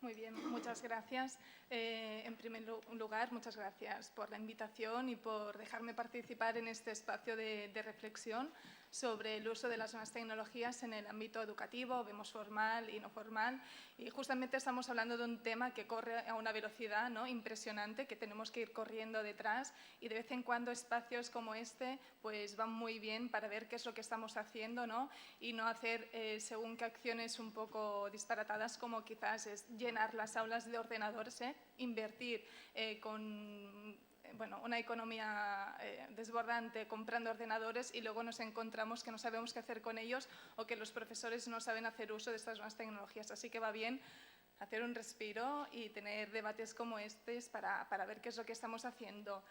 Muy bien, muchas gracias. En primer lugar, muchas gracias por la invitación y por dejarme participar en este espacio de reflexión sobre el uso de las nuevas tecnologías en el ámbito educativo, vemos formal y no formal. Y justamente estamos hablando de un tema que corre a una velocidad, ¿no?, impresionante, que tenemos que ir corriendo detrás, y de vez en cuando espacios como este pues van muy bien para ver qué es lo que estamos haciendo, ¿no?, y no hacer según qué acciones un poco disparatadas, como quizás es llenar las aulas de ordenadores, invertir con una economía desbordante comprando ordenadores, y luego nos encontramos que no sabemos qué hacer con ellos o que los profesores no saben hacer uso de estas nuevas tecnologías. Así que va bien hacer un respiro y tener debates como estos para ver qué es lo que estamos haciendo.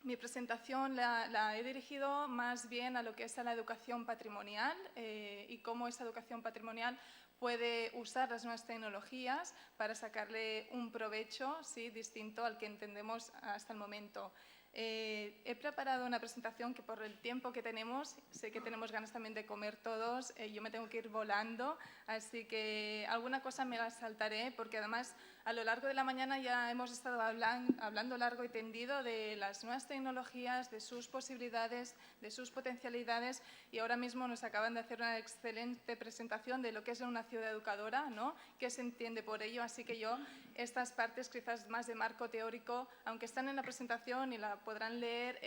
Mi presentación la he dirigido más bien a lo que es a la educación patrimonial y cómo esa educación patrimonial puede usar las nuevas tecnologías para sacarle un provecho, ¿sí?, distinto al que entendemos hasta el momento. He preparado una presentación que, por el tiempo que tenemos, sé que tenemos ganas también de comer todos, yo me tengo que ir volando, así que alguna cosa me la saltaré, porque además a lo largo de la mañana ya hemos estado hablando largo y tendido de las nuevas tecnologías, de sus posibilidades, de sus potencialidades, y ahora mismo nos acaban de hacer una excelente presentación de lo que es una ciudad educadora, ¿no?, qué se entiende por ello. Así que yo estas partes quizás más de marco teórico, aunque están en la presentación y la podrán leer,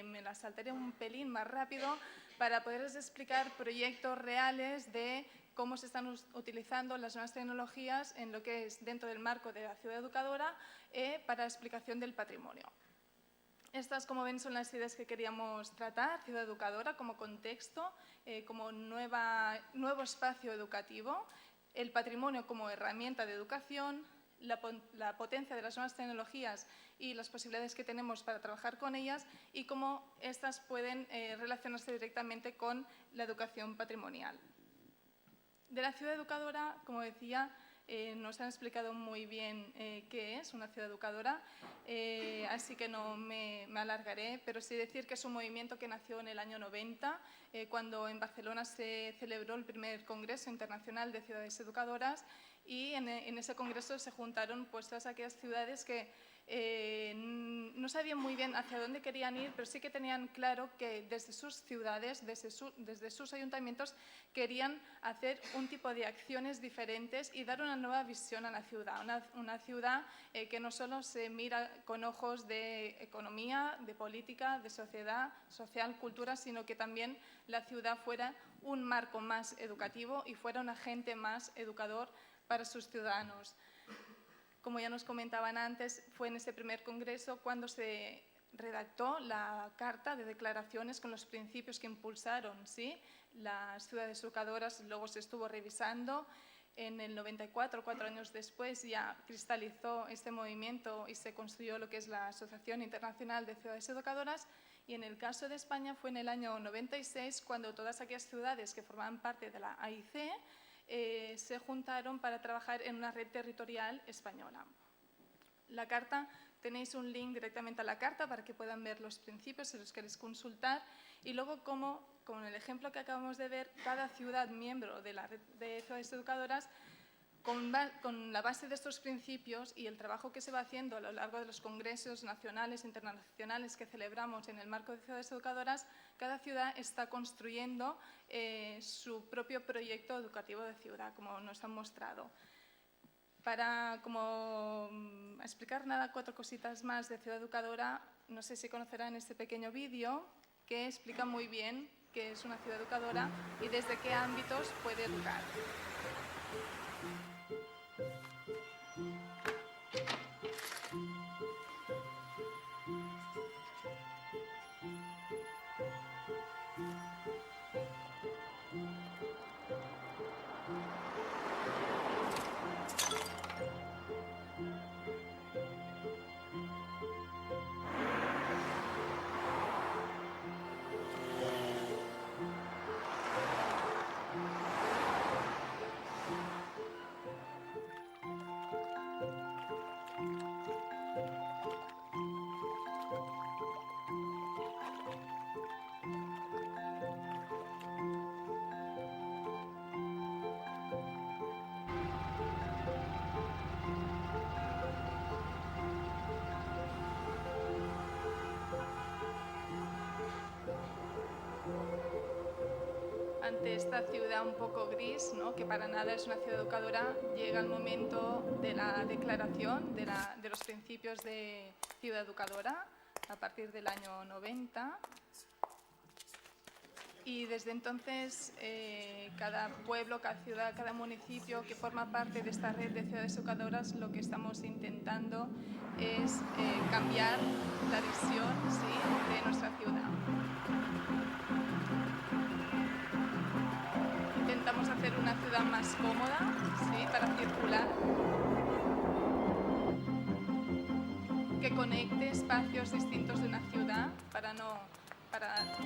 me las saltaré un pelín más rápido para poderles explicar proyectos reales de cómo se están utilizando las nuevas tecnologías en lo que es dentro del marco de la ciudad educadora para la explicación del patrimonio. Estas, como ven, son las ideas que queríamos tratar: ciudad educadora como contexto, como nuevo espacio educativo, el patrimonio como herramienta de educación, la potencia de las nuevas tecnologías y las posibilidades que tenemos para trabajar con ellas, y cómo estas pueden relacionarse directamente con la educación patrimonial. De la ciudad educadora, como decía, nos han explicado muy bien qué es una ciudad educadora, así que no me alargaré, pero sí decir que es un movimiento que nació en el año 90, cuando en Barcelona se celebró el primer Congreso Internacional de Ciudades Educadoras, y en ese congreso se juntaron pues todas aquellas ciudades que no sabían muy bien hacia dónde querían ir, pero sí que tenían claro que desde sus ciudades, desde sus ayuntamientos, querían hacer un tipo de acciones diferentes y dar una nueva visión a la ciudad, una ciudad que no solo se mira con ojos de economía, de política, de sociedad, social, cultura, sino que también la ciudad fuera un marco más educativo y fuera un agente más educador para sus ciudadanos. Como ya nos comentaban antes, fue en ese primer congreso cuando se redactó la Carta de Declaraciones con los principios que impulsaron, ¿sí?, las ciudades educadoras. Luego se estuvo revisando. En el 94, 4 años después, ya cristalizó este movimiento y se construyó lo que es la Asociación Internacional de Ciudades Educadoras. Y en el caso de España fue en el año 96 cuando todas aquellas ciudades que formaban parte de la AIC se juntaron para trabajar en una red territorial española. La carta, tenéis un link directamente a la carta para que puedan ver los principios si los queréis consultar, y luego como en el ejemplo que acabamos de ver, cada ciudad miembro de la red de ciudades educadoras, con la base de estos principios y el trabajo que se va haciendo a lo largo de los congresos nacionales e internacionales que celebramos en el marco de ciudades educadoras, cada ciudad está construyendo su propio proyecto educativo de ciudad, como nos han mostrado. Para explicar 4 cositas más de ciudad educadora, no sé si conocerán este pequeño vídeo que explica muy bien qué es una ciudad educadora y desde qué ámbitos puede educar. ante esta ciudad un poco gris, ¿no? Que para nada es una ciudad educadora, llega el momento de la declaración de los principios de ciudad educadora a partir del año 90. Y desde entonces, cada pueblo, cada ciudad, cada municipio que forma parte de esta red de ciudades educadoras, lo que estamos intentando es cambiar la visión, ¿sí?, de nuestra ciudad. Intentamos hacer una ciudad más cómoda, ¿sí?, para circular, que conecte espacios distintos de una ciudad para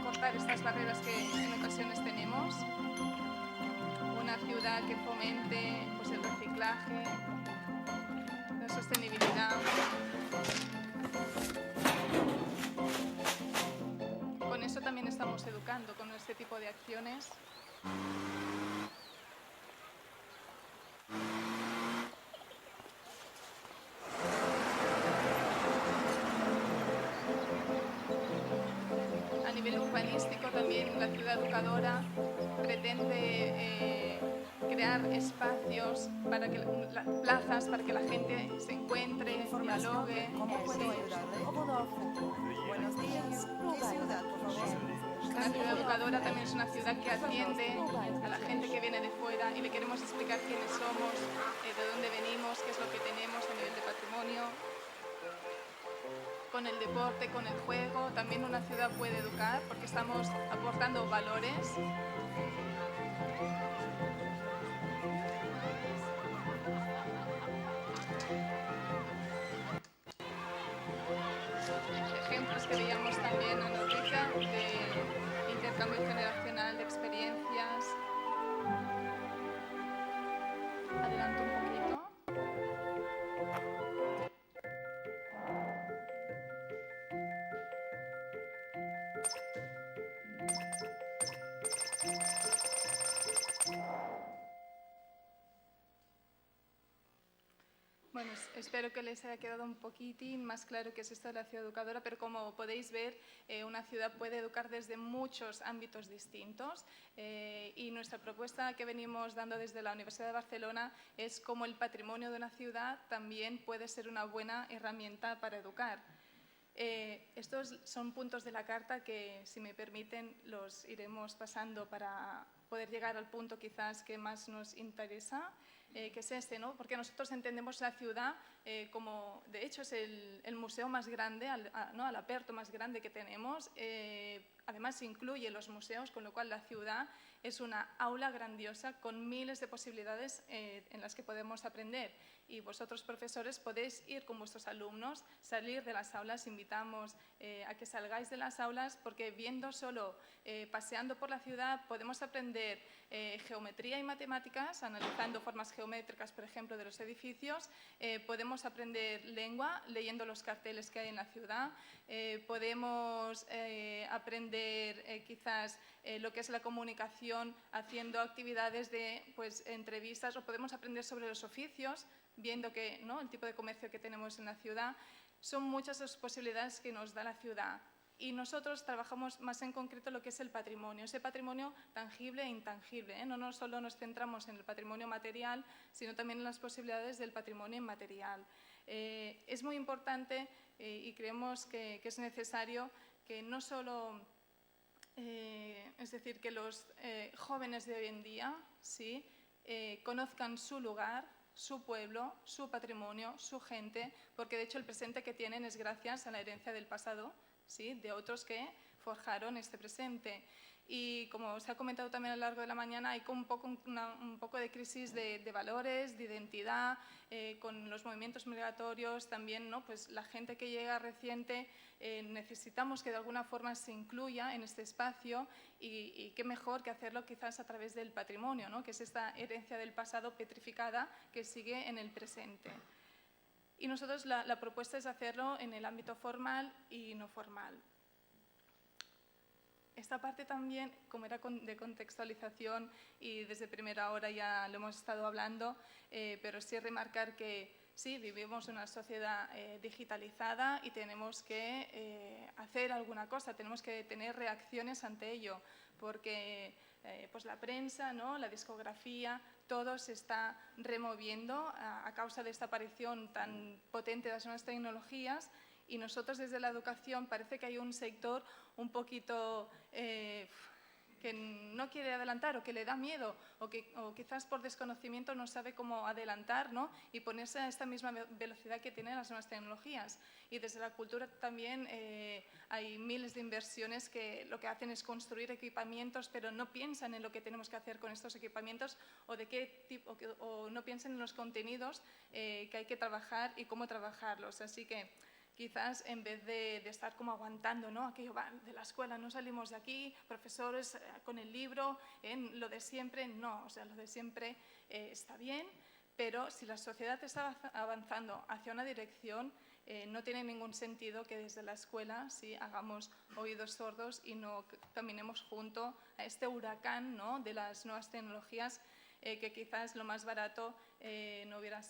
cortar estas barreras que en ocasiones tenemos. Una ciudad que fomente, pues, el reciclaje, la sostenibilidad. Con eso también estamos educando, con este tipo de acciones. A nivel urbanístico también la ciudad educadora pretende crear espacios, plazas para que la gente se encuentre, dialogue. ¿Cómo puedo ayudarle? Buenos días. ¿Qué ciudad, por favor? La ciudad educadora también es una ciudad que atiende a la gente que viene de fuera y le queremos explicar quiénes somos, de dónde venimos, qué es lo que tenemos a nivel de patrimonio. Con el deporte, con el juego, también una ciudad puede educar porque estamos aportando valores. Ejemplos que veíamos también en Orrica de intercambio generacional de experiencias. Adelanto un poquito. Bueno, espero que les haya quedado un poquitín más claro qué es esto de la ciudad educadora, pero como podéis ver, una ciudad puede educar desde muchos ámbitos distintos y nuestra propuesta que venimos dando desde la Universidad de Barcelona es cómo el patrimonio de una ciudad también puede ser una buena herramienta para educar. Estos son puntos de la carta que, si me permiten, los iremos pasando para poder llegar al punto quizás que más nos interesa, que es este, ¿no? Porque nosotros entendemos la ciudad como, de hecho, es el museo más grande, ¿no?, al aperto más grande que tenemos. Además, incluye los museos, con lo cual la ciudad es una aula grandiosa con miles de posibilidades en las que podemos aprender. Y vosotros, profesores, podéis ir con vuestros alumnos, salir de las aulas. Invitamos a que salgáis de las aulas porque viendo solo, paseando por la ciudad, podemos aprender geometría y matemáticas, analizando formas geométricas, por ejemplo, de los edificios. Podemos aprender lengua leyendo los carteles que hay en la ciudad. Podemos aprender quizás lo que es la comunicación haciendo actividades de, pues, entrevistas, o podemos aprender sobre los oficios viendo que, ¿no?, el tipo de comercio que tenemos en la ciudad. Son muchas las posibilidades que nos da la ciudad. Y nosotros trabajamos más en concreto lo que es el patrimonio, ese patrimonio tangible e intangible, ¿eh? No solo nos centramos en el patrimonio material, sino también en las posibilidades del patrimonio inmaterial. Es muy importante y creemos que es necesario que no solo, es decir, que los jóvenes de hoy en día, ¿sí?, conozcan su lugar, su pueblo, su patrimonio, su gente, porque de hecho el presente que tienen es gracias a la herencia del pasado, ¿sí?, de otros que forjaron este presente. Y como se ha comentado también a lo largo de la mañana, hay un poco de crisis de valores, de identidad, con los movimientos migratorios también, ¿no? Pues la gente que llega reciente, necesitamos que de alguna forma se incluya en este espacio y qué mejor que hacerlo quizás a través del patrimonio, ¿no?, que es esta herencia del pasado petrificada que sigue en el presente. Y nosotros la propuesta es hacerlo en el ámbito formal y no formal. Esta parte también, como era de contextualización y desde primera hora ya lo hemos estado hablando, pero sí remarcar que sí, vivimos en una sociedad digitalizada y tenemos que hacer alguna cosa, tenemos que tener reacciones ante ello, porque pues la prensa, ¿no?, la discografía, todo se está removiendo a causa de esta aparición tan potente de las nuevas tecnologías, y nosotros desde la educación parece que hay un sector un poquito que no quiere adelantar o que le da miedo o quizás por desconocimiento no sabe cómo adelantar, ¿no?, y ponerse a esta misma velocidad que tienen las nuevas tecnologías. Y desde la cultura también hay miles de inversiones que lo que hacen es construir equipamientos, pero no piensan en lo que tenemos que hacer con estos equipamientos o de qué tipo, o no piensan en los contenidos que hay que trabajar y cómo trabajarlos. Así que quizás en vez de estar como aguantando, ¿no?, aquello va de la escuela, no salimos de aquí, profesores con el libro, lo de siempre, no, o sea, lo de siempre está bien, pero si la sociedad está avanzando hacia una dirección, no tiene ningún sentido que desde la escuela sí hagamos oídos sordos y no caminemos junto a este huracán, ¿no?, de las nuevas tecnologías, que quizás lo más barato no hubiera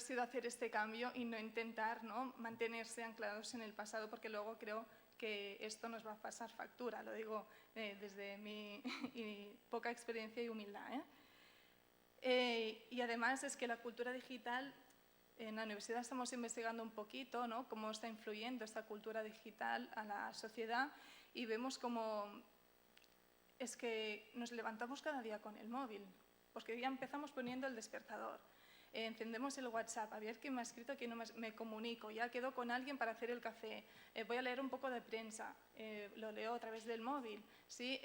sido hacer este cambio y no intentar, ¿no?, mantenerse anclados en el pasado, porque luego creo que esto nos va a pasar factura, lo digo desde mi poca experiencia y humildad. Y además es que la cultura digital, en la universidad estamos investigando un poquito, ¿no?, cómo está influyendo esta cultura digital a la sociedad, y vemos cómo es que nos levantamos cada día con el móvil, porque ya empezamos poniendo el despertador. Encendemos el WhatsApp, a ver quién me ha escrito, quién no me comunico, ya quedo con alguien para hacer el café, voy a leer un poco de prensa, lo leo a través del móvil. ¿Sí?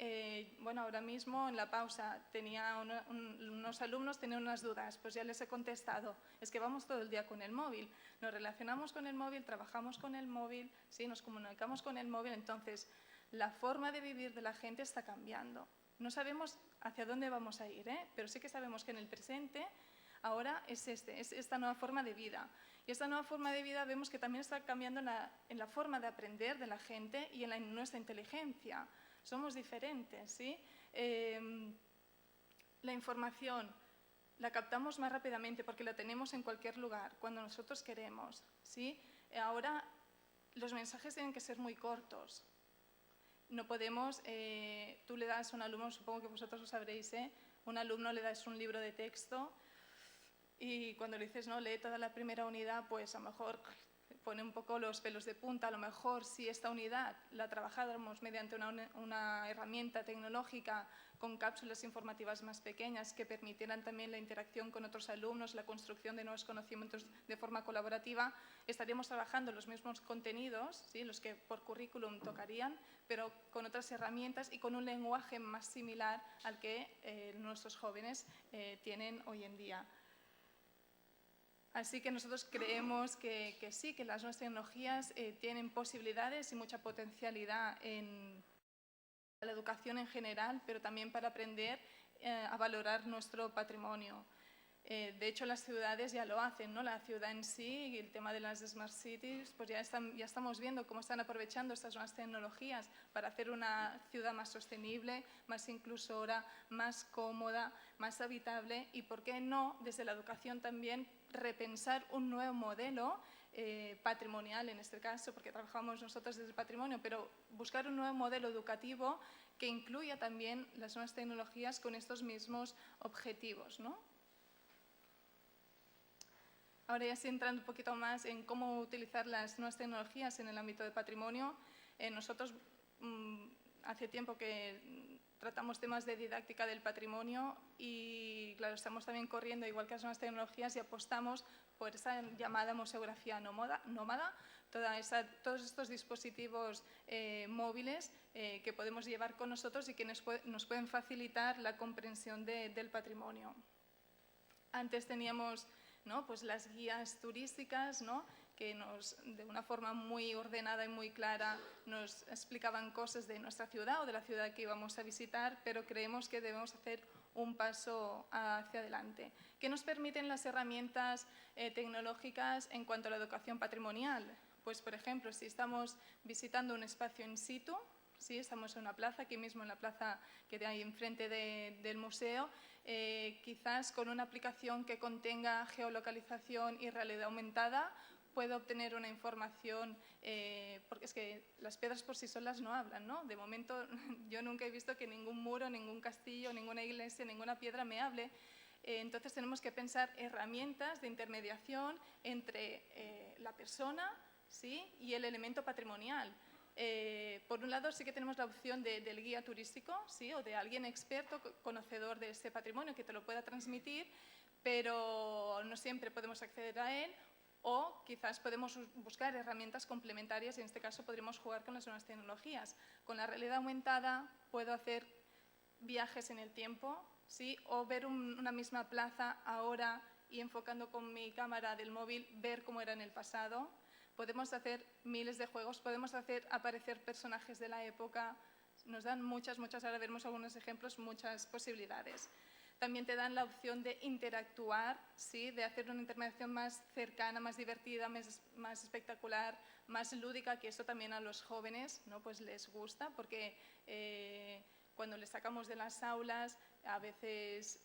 Bueno, ahora mismo en la pausa tenía unos alumnos tenían unas dudas, pues ya les he contestado. Es que vamos todo el día con el móvil, nos relacionamos con el móvil, trabajamos con el móvil, ¿sí?, nos comunicamos con el móvil, entonces la forma de vivir de la gente está cambiando. No sabemos hacia dónde vamos a ir, pero sí que sabemos que en el presente ahora es esta nueva forma de vida. Y esta nueva forma de vida vemos que también está cambiando en la forma de aprender de la gente y en nuestra inteligencia. Somos diferentes, ¿sí? La información la captamos más rápidamente porque la tenemos en cualquier lugar, cuando nosotros queremos, ¿sí? Ahora los mensajes tienen que ser muy cortos. No podemos, tú le das a un alumno, supongo que vosotros lo sabréis, un alumno le das un libro de texto y cuando le dices, no, lee toda la primera unidad, pues a lo mejor pone un poco los pelos de punta. A lo mejor si esta unidad la trabajáramos mediante una herramienta tecnológica con cápsulas informativas más pequeñas que permitieran también la interacción con otros alumnos, la construcción de nuevos conocimientos de forma colaborativa, estaríamos trabajando los mismos contenidos, ¿sí?, los que por currículum tocarían, pero con otras herramientas y con un lenguaje más similar al que nuestros jóvenes tienen hoy en día. Así que nosotros creemos que sí, que las nuevas tecnologías tienen posibilidades y mucha potencialidad en la educación en general, pero también para aprender a valorar nuestro patrimonio. De hecho, las ciudades ya lo hacen, ¿no? La ciudad en sí y el tema de las Smart Cities, pues ya estamos viendo cómo están aprovechando estas nuevas tecnologías para hacer una ciudad más sostenible, más inclusora, más cómoda, más habitable y, ¿por qué no?, desde la educación también repensar un nuevo modelo patrimonial en este caso, porque trabajamos nosotros desde el patrimonio, pero buscar un nuevo modelo educativo que incluya también las nuevas tecnologías con estos mismos objetivos, ¿no? Ahora ya sí, entrando un poquito más en cómo utilizar las nuevas tecnologías en el ámbito del patrimonio, nosotros hace tiempo que tratamos temas de didáctica del patrimonio y, claro, estamos también corriendo, igual que las nuevas tecnologías, y apostamos por esa llamada museografía nómada, todos estos dispositivos móviles que podemos llevar con nosotros y que nos pueden facilitar la comprensión del patrimonio. Antes teníamos, ¿no?, pues las guías turísticas, ¿no?, que de una forma muy ordenada y muy clara nos explicaban cosas de nuestra ciudad o de la ciudad que íbamos a visitar, pero creemos que debemos hacer un paso hacia adelante. ¿Qué nos permiten las herramientas tecnológicas en cuanto a la educación patrimonial? Pues, por ejemplo, si estamos visitando un espacio in situ, ¿sí? Estamos en una plaza, aquí mismo en la plaza que hay enfrente del museo, quizás con una aplicación que contenga geolocalización y realidad aumentada, puedo obtener una información, porque es que las piedras por sí solas no hablan, ¿no? De momento yo nunca he visto que ningún muro, ningún castillo, ninguna iglesia, ninguna piedra me hable. Entonces tenemos que pensar herramientas de intermediación entre la persona, ¿sí? Y el elemento patrimonial. Por un lado sí que tenemos la opción del guía turístico, ¿sí? O de alguien experto, conocedor de ese patrimonio que te lo pueda transmitir, pero no siempre podemos acceder a él. O quizás podemos buscar herramientas complementarias y en este caso podríamos jugar con las nuevas tecnologías. Con la realidad aumentada puedo hacer viajes en el tiempo, ¿sí? O ver una misma plaza ahora y enfocando con mi cámara del móvil ver cómo era en el pasado. Podemos hacer miles de juegos, podemos hacer aparecer personajes de la época. Nos dan muchas, ahora veremos algunos ejemplos, muchas posibilidades. También te dan la opción de interactuar, ¿sí? De hacer una intermediación más cercana, más divertida, más espectacular, más lúdica, que eso también a los jóvenes, ¿no? Pues les gusta, porque cuando les sacamos de las aulas a veces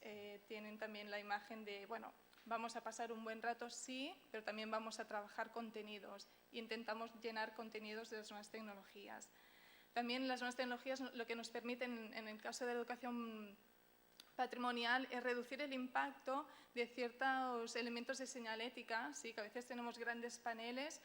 tienen también la imagen de, bueno, vamos a pasar un buen rato, sí, pero también vamos a trabajar contenidos e intentamos llenar contenidos de las nuevas tecnologías. También las nuevas tecnologías lo que nos permiten, en el caso de la educación patrimonial, es reducir el impacto de ciertos elementos de señalética, ¿sí? Que a veces tenemos grandes paneles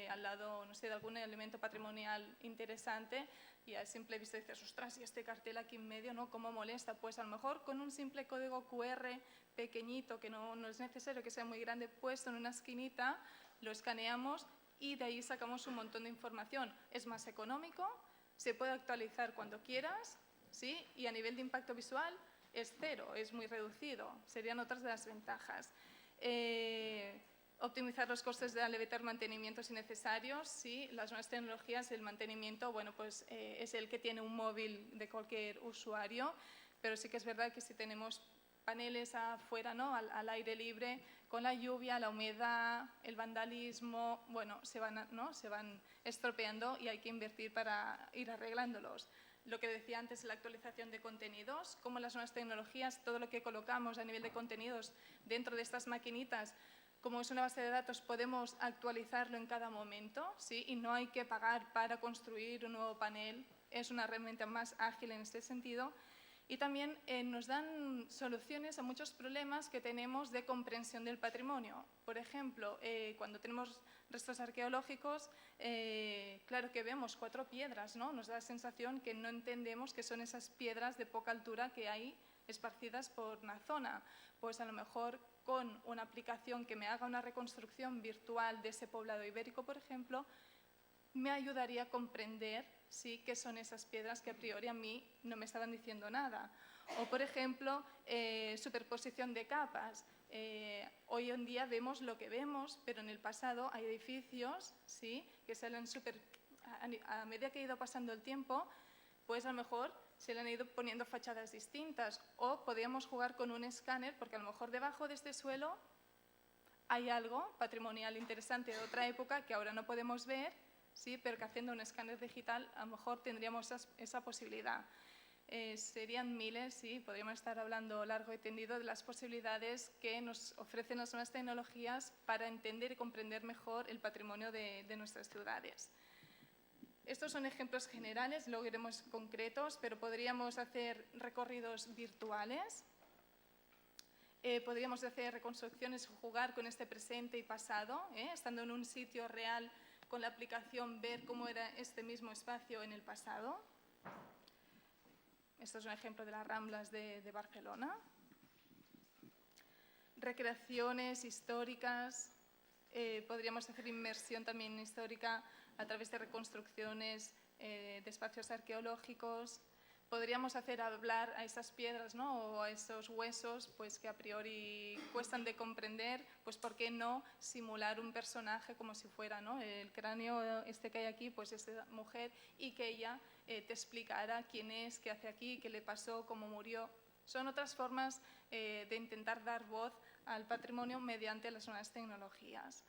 al lado, no sé, de algún elemento patrimonial interesante y a simple vista dices, ostras, y este cartel aquí en medio, ¿no? ¿Cómo molesta? Pues a lo mejor con un simple código QR pequeñito, que no es necesario que sea muy grande, puesto en una esquinita, lo escaneamos y de ahí sacamos un montón de información. Es más económico, se puede actualizar cuando quieras, ¿sí? Y a nivel de impacto visual es cero, es muy reducido. Serían otras de las ventajas. Optimizar los costes de evitar mantenimientos innecesarios, sí, las nuevas tecnologías, el mantenimiento, bueno, pues es el que tiene un móvil de cualquier usuario, pero sí que es verdad que si tenemos paneles afuera, ¿no? Al aire libre, con la lluvia, la humedad, el vandalismo, bueno, se van estropeando y hay que invertir para ir arreglándolos. Lo que decía antes, la actualización de contenidos, como las nuevas tecnologías, todo lo que colocamos a nivel de contenidos dentro de estas maquinitas, como es una base de datos, podemos actualizarlo en cada momento, ¿sí? Y no hay que pagar para construir un nuevo panel, es una herramienta más ágil en este sentido. Y también nos dan soluciones a muchos problemas que tenemos de comprensión del patrimonio. Por ejemplo, cuando tenemos restos arqueológicos, claro que vemos 4 piedras, ¿no? Nos da la sensación que no entendemos qué son esas piedras de poca altura que hay esparcidas por una zona. Pues a lo mejor con una aplicación que me haga una reconstrucción virtual de ese poblado ibérico, por ejemplo, me ayudaría a comprender, sí, qué son esas piedras que a priori a mí no me estaban diciendo nada. O, por ejemplo, superposición de capas. Hoy en día vemos lo que vemos, pero en el pasado hay edificios, ¿sí? Que salen a medida que ha ido pasando el tiempo, pues a lo mejor se le han ido poniendo fachadas distintas. O podríamos jugar con un escáner, porque a lo mejor debajo de este suelo hay algo patrimonial interesante de otra época que ahora no podemos ver, sí, pero que haciendo un escáner digital a lo mejor tendríamos esa posibilidad. Serían miles, sí, podríamos estar hablando largo y tendido de las posibilidades que nos ofrecen las nuevas tecnologías para entender y comprender mejor el patrimonio de nuestras ciudades. Estos son ejemplos generales, luego iremos concretos, pero podríamos hacer recorridos virtuales. Podríamos hacer reconstrucciones, jugar con este presente y pasado, estando en un sitio real con la aplicación, ver cómo era este mismo espacio en el pasado. Esto es un ejemplo de las Ramblas de Barcelona. Recreaciones históricas. Podríamos hacer inmersión también histórica a través de reconstrucciones de espacios arqueológicos. Podríamos hacer hablar a esas piedras, ¿no? O a esos huesos, pues que a priori cuestan de comprender, pues ¿por qué no simular un personaje como si fuera, ¿no? El cráneo este que hay aquí, pues es de mujer, y que ella te explicara quién es, qué hace aquí, qué le pasó, cómo murió. Son otras formas de intentar dar voz al patrimonio mediante las nuevas tecnologías.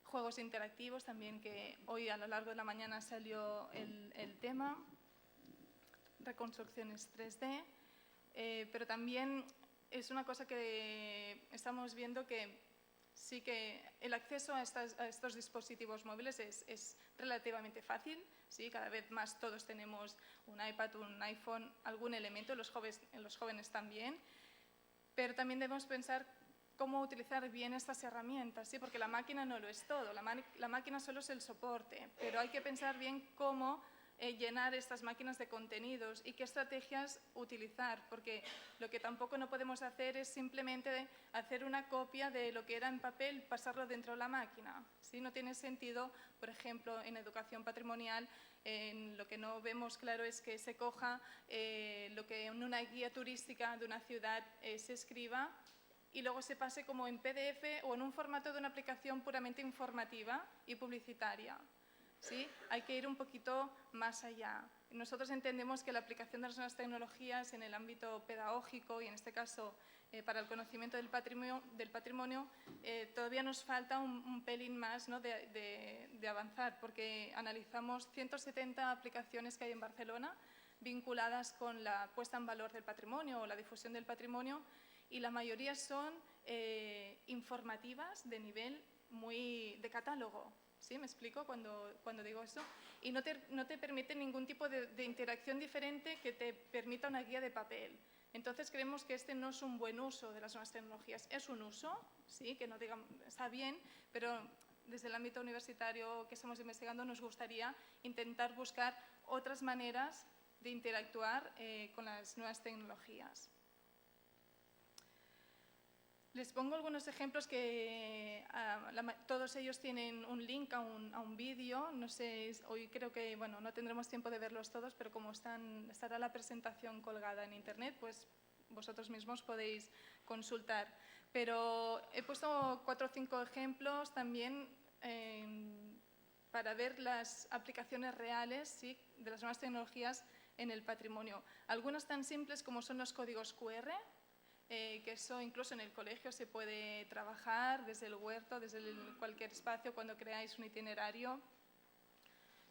Juegos interactivos también, que hoy a lo largo de la mañana salió el tema. reconstrucciones 3D, pero también es una cosa que estamos viendo que sí que el acceso a estos dispositivos móviles es relativamente fácil, ¿sí? Cada vez más todos tenemos un iPad, un iPhone, algún elemento, los jóvenes también, pero también debemos pensar cómo utilizar bien estas herramientas, ¿sí? Porque la máquina no lo es todo, la máquina solo es el soporte, pero hay que pensar bien cómo llenar estas máquinas de contenidos y qué estrategias utilizar, porque lo que tampoco no podemos hacer es simplemente hacer una copia de lo que era en papel, pasarlo dentro de la máquina, ¿sí? No tiene sentido, por ejemplo, en educación patrimonial, lo que no vemos claro es que se coja lo que en una guía turística de una ciudad se escriba y luego se pase como en PDF o en un formato de una aplicación puramente informativa y publicitaria. ¿Sí? Hay que ir un poquito más allá. Nosotros entendemos que la aplicación de las nuevas tecnologías en el ámbito pedagógico y en este caso para el conocimiento del patrimonio todavía nos falta un pelín más, ¿no? de avanzar, porque analizamos 170 aplicaciones que hay en Barcelona vinculadas con la puesta en valor del patrimonio o la difusión del patrimonio y la mayoría son informativas de nivel muy de catálogo. ¿Sí? ¿Me explico cuando digo eso? Y no te permite ningún tipo de interacción diferente que te permita una guía de papel. Entonces creemos que este no es un buen uso de las nuevas tecnologías. Es un uso, sí, que no digamos, está bien, pero desde el ámbito universitario que estamos investigando nos gustaría intentar buscar otras maneras de interactuar con las nuevas tecnologías. Les pongo algunos ejemplos que todos ellos tienen un link a un vídeo. No sé, hoy creo que no tendremos tiempo de verlos todos, pero como estará la presentación colgada en internet, pues vosotros mismos podéis consultar. Pero he puesto 4 o 5 ejemplos también para ver las aplicaciones reales, ¿sí? de las nuevas tecnologías en el patrimonio. Algunas tan simples como son los códigos QR, que eso incluso en el colegio se puede trabajar desde el huerto, desde cualquier espacio cuando creáis un itinerario.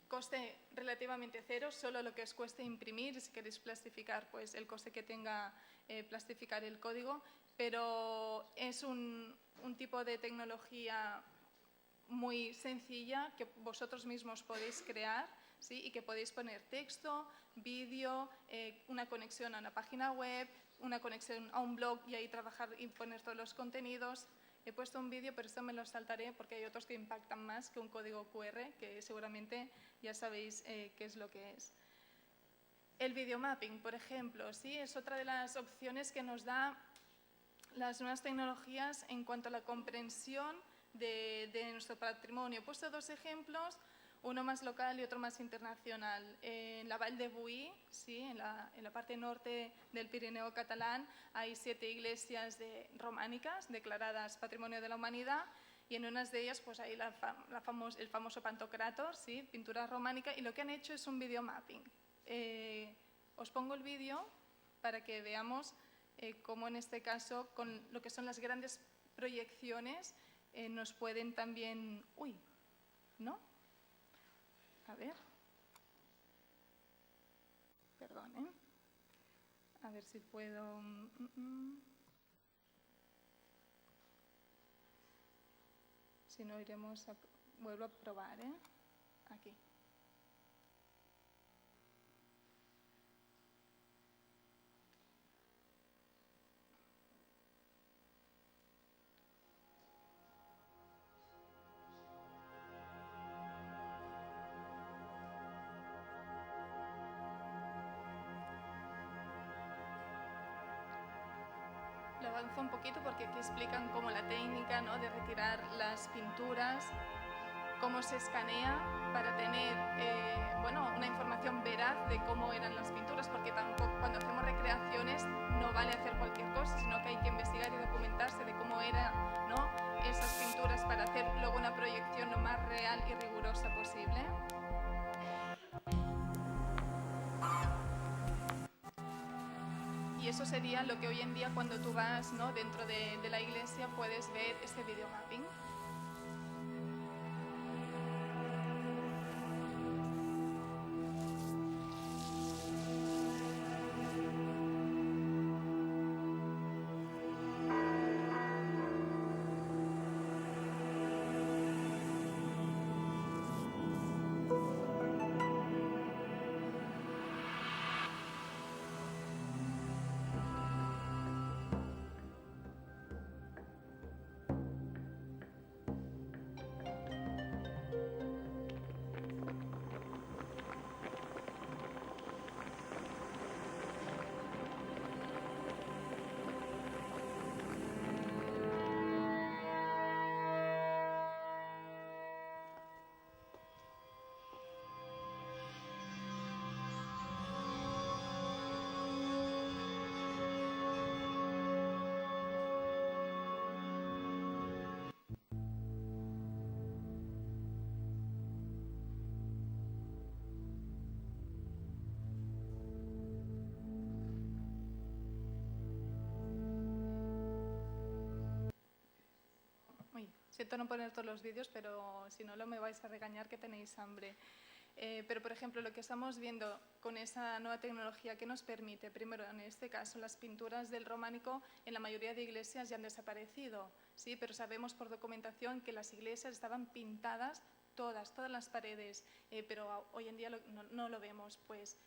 Coste relativamente cero, solo lo que os cueste imprimir, si queréis plastificar, pues el coste que tenga plastificar el código, pero es un tipo de tecnología muy sencilla que vosotros mismos podéis crear, ¿sí? Y que podéis poner texto, vídeo, una conexión a una página web, una conexión a un blog y ahí trabajar y poner todos los contenidos. He puesto un vídeo, pero esto me lo saltaré porque hay otros que impactan más que un código QR, que seguramente ya sabéis qué es lo que es. El videomapping, por ejemplo, ¿sí? Es otra de las opciones que nos da las nuevas tecnologías en cuanto a la comprensión de nuestro patrimonio. He puesto 2 ejemplos, uno más local y otro más internacional. En la Vall de Boí, ¿sí? en la parte norte del Pirineo catalán, hay 7 iglesias románicas declaradas Patrimonio de la Humanidad y en unas de ellas pues, hay el famoso Pantocrátor, ¿sí? Pintura románica, y lo que han hecho es un videomapping. Os pongo el vídeo para que veamos cómo en este caso, con lo que son las grandes proyecciones, nos pueden también... Uy, ¿no? A ver. Perdón, ¿eh? A ver si puedo... Si no, iremos a... Vuelvo a probar, ¿eh? Aquí. Lo avanzo un poquito porque aquí explican cómo la técnica, ¿no? de retirar las pinturas, cómo se escanea para tener una información veraz de cómo eran las pinturas, porque tampoco cuando hacemos recreaciones no vale hacer cualquier cosa, sino que hay que investigar y documentarse de cómo eran, ¿no? esas pinturas para hacer luego una proyección lo más real y rigurosa posible. Y eso sería lo que hoy en día cuando tú vas, ¿no? dentro de la iglesia puedes ver este videomapping. Intento no poner todos los vídeos, pero si no, me vais a regañar que tenéis hambre. Pero, por ejemplo, lo que estamos viendo con esa nueva tecnología que nos permite, primero, en este caso, las pinturas del románico en la mayoría de iglesias ya han desaparecido, ¿sí? Pero sabemos por documentación que las iglesias estaban pintadas todas las paredes, pero hoy en día no lo vemos. Pues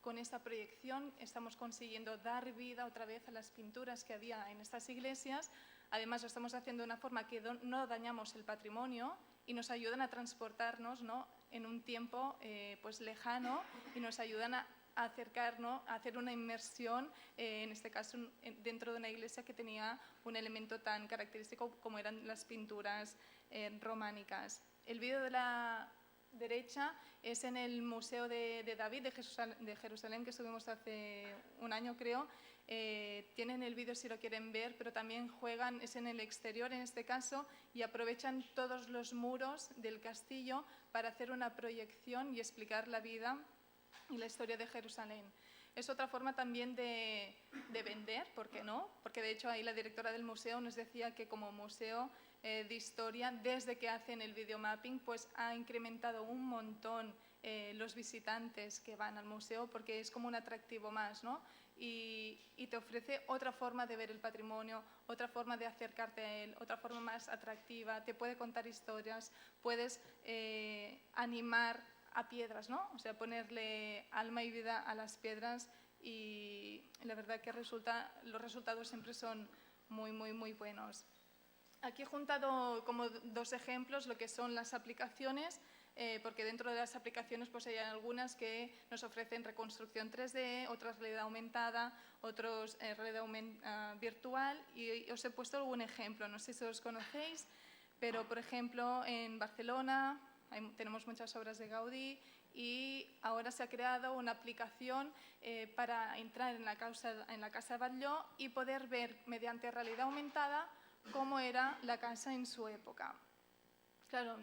con esta proyección estamos consiguiendo dar vida otra vez a las pinturas que había en estas iglesias. Además, lo estamos haciendo de una forma que no dañamos el patrimonio y nos ayudan a transportarnos, ¿no?, en un tiempo pues lejano, y nos ayudan a acercarnos, a hacer una inmersión, en este caso dentro de una iglesia que tenía un elemento tan característico como eran las pinturas románicas. El vídeo de la derecha es en el Museo de David de Jerusalén, que estuvimos hace un año, creo. Tienen el vídeo si lo quieren ver, pero también juegan, es en el exterior en este caso, y aprovechan todos los muros del castillo para hacer una proyección y explicar la vida y la historia de Jerusalén. Es otra forma también de vender, ¿por qué no? Porque de hecho ahí la directora del museo nos decía que como museo de historia, desde que hacen el videomapping, pues ha incrementado un montón los visitantes que van al museo, porque es como un atractivo más, ¿no? Y te ofrece otra forma de ver el patrimonio, otra forma de acercarte a él, otra forma más atractiva, te puede contar historias, puedes animar a piedras, ¿no? O sea, ponerle alma y vida a las piedras, y la verdad que los resultados siempre son muy, muy, muy buenos. Aquí he juntado como dos ejemplos lo que son las aplicaciones, porque dentro de las aplicaciones pues hay algunas que nos ofrecen reconstrucción 3D, otras realidad aumentada, otros realidad virtual, y os he puesto algún ejemplo, no sé si os conocéis, pero por ejemplo en Barcelona tenemos muchas obras de Gaudí, y ahora se ha creado una aplicación para entrar en la Casa Batlló y poder ver mediante realidad aumentada cómo era la casa en su época. Claro,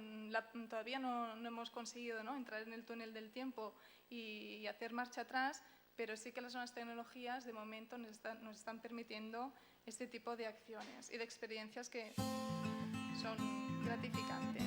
todavía no hemos conseguido, ¿no?, entrar en el túnel del tiempo y hacer marcha atrás, pero sí que las nuevas tecnologías de momento nos están permitiendo este tipo de acciones y de experiencias que son gratificantes.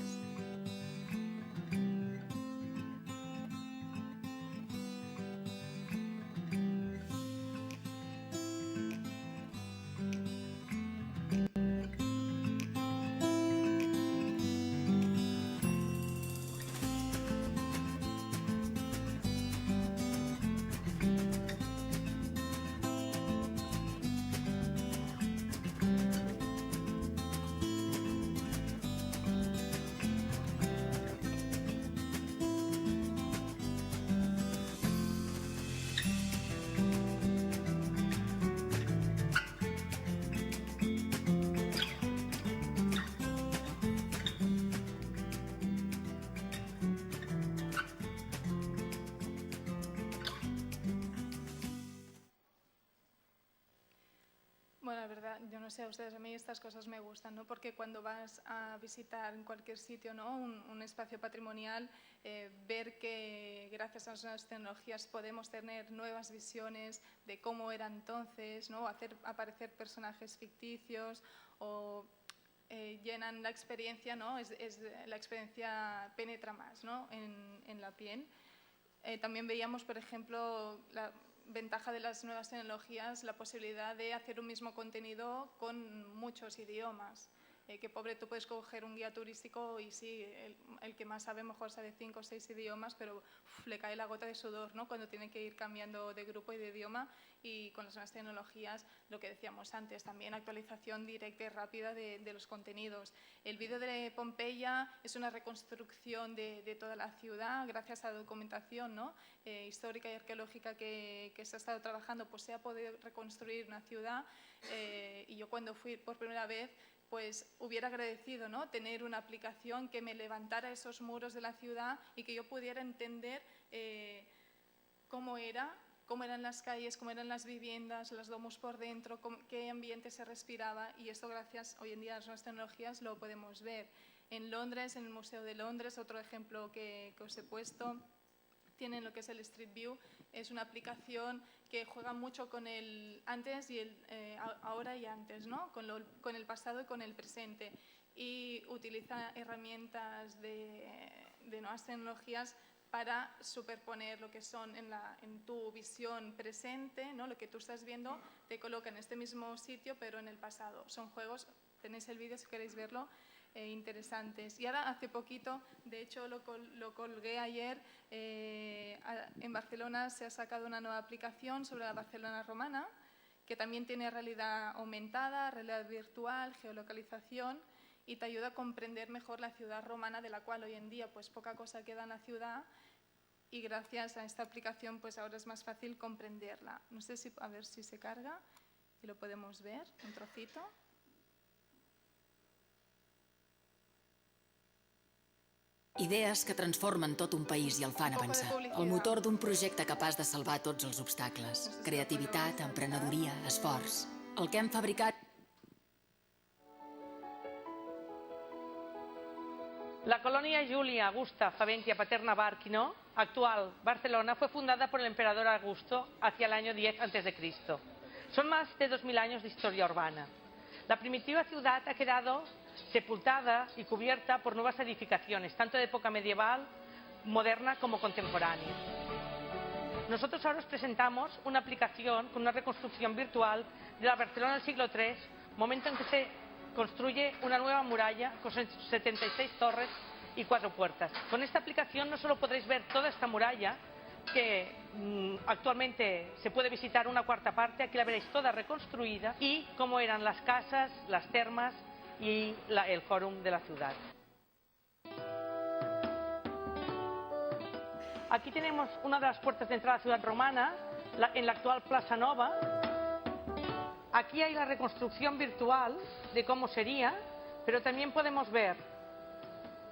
Bueno, la verdad, yo no sé a ustedes, a mí estas cosas me gustan, ¿no? Porque cuando vas a visitar en cualquier sitio, ¿no?, un espacio patrimonial, ver que gracias a las nuevas tecnologías podemos tener nuevas visiones de cómo era entonces, ¿no?, hacer aparecer personajes ficticios, o llenan la experiencia, ¿no?, la experiencia penetra más, ¿no?, en la piel. También veíamos, por ejemplo, la ventaja de las nuevas tecnologías, la posibilidad de hacer un mismo contenido con muchos idiomas. Que pobre, tú puedes coger un guía turístico y sí, el que más sabe mejor sabe 5 o 6 idiomas, pero le cae la gota de sudor, ¿no?, cuando tiene que ir cambiando de grupo y de idioma. Y con las nuevas tecnologías, lo que decíamos antes, también actualización directa y rápida de los contenidos. El vídeo de Pompeya es una reconstrucción de toda la ciudad gracias a la documentación, ¿no?, histórica y arqueológica que se ha estado trabajando, pues se ha podido reconstruir una ciudad. Y yo cuando fui por primera vez, pues hubiera agradecido, ¿no?, tener una aplicación que me levantara esos muros de la ciudad y que yo pudiera entender cómo eran las calles, cómo eran las viviendas, los domos por dentro, qué ambiente se respiraba, y esto gracias hoy en día a las nuevas tecnologías lo podemos ver. En Londres, en el Museo de Londres, otro ejemplo que os he puesto, tienen lo que es el Street View, es una aplicación que juega mucho con el antes y el ahora y antes, ¿no?, con el pasado y con el presente. y utiliza herramientas de nuevas tecnologías para superponer lo que son en tu visión presente, ¿no? Lo que tú estás viendo te coloca en este mismo sitio, pero en el pasado. Son juegos, tenéis el vídeo si queréis verlo, interesantes. Y ahora, hace poquito, de hecho lo colgué ayer, en Barcelona se ha sacado una nueva aplicación sobre la Barcelona romana, que también tiene realidad aumentada, realidad virtual, geolocalización, y te ayuda a comprender mejor la ciudad romana, de la cual hoy en día pues poca cosa queda en la ciudad, y gracias a esta aplicación pues ahora es más fácil comprenderla. No sé si, a ver si se carga y lo podemos ver, un trocito. Idees que transformen tot un país i el fan avançar. El motor d'un projecte capaç de salvar tots els obstacles. Creativitat, emprenedoria, esforç. El que hem fabricat... La colonia Julia Augusta Faventia Paterna Barquino, actual Barcelona, fue fundada por el emperador Augusto hacia el año 10 a.C. Son más de 2000 años de historia urbana. La primitiva ciudad ha quedado sepultada y cubierta por nuevas edificaciones, tanto de época medieval, moderna como contemporánea. Nosotros ahora os presentamos una aplicación con una reconstrucción virtual de la Barcelona del siglo III, momento en que se construye una nueva muralla con 76 torres y 4 puertas. Con esta aplicación no solo podréis ver toda esta muralla, que actualmente se puede visitar una cuarta parte, aquí la veréis toda reconstruida, y cómo eran las casas, las termas y el fórum de la ciudad. Aquí tenemos una de las puertas de entrada a la ciudad romana, en la actual Plaza Nova. Aquí hay la reconstrucción virtual de cómo sería, pero también podemos ver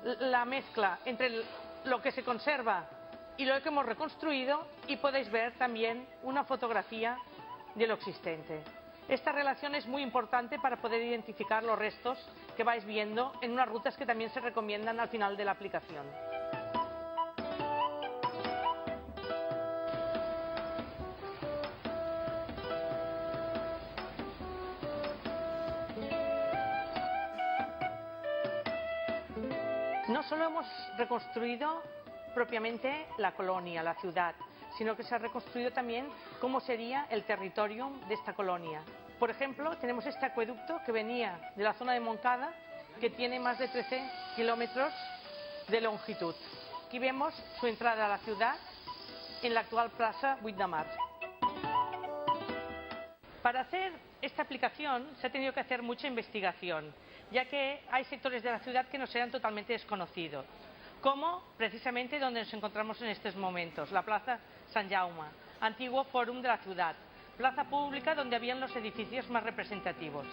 la mezcla entre lo que se conserva y lo que hemos reconstruido, y podéis ver también una fotografía de lo existente. Esta relación es muy importante para poder identificar los restos que vais viendo en unas rutas que también se recomiendan al final de la aplicación. No solo hemos reconstruido propiamente la colonia, la ciudad, sino que se ha reconstruido también cómo sería el territorio de esta colonia. Por ejemplo, tenemos este acueducto que venía de la zona de Montcada, que tiene más de 13 kilómetros de longitud. Aquí vemos su entrada a la ciudad en la actual plaza 8 de Març. Para hacer esta aplicación se ha tenido que hacer mucha investigación, ya que hay sectores de la ciudad que nos eran totalmente desconocidos, como precisamente donde nos encontramos en estos momentos, la Plaza Sant Jaume, antiguo fórum de la ciudad, plaza pública donde habían los edificios más representativos.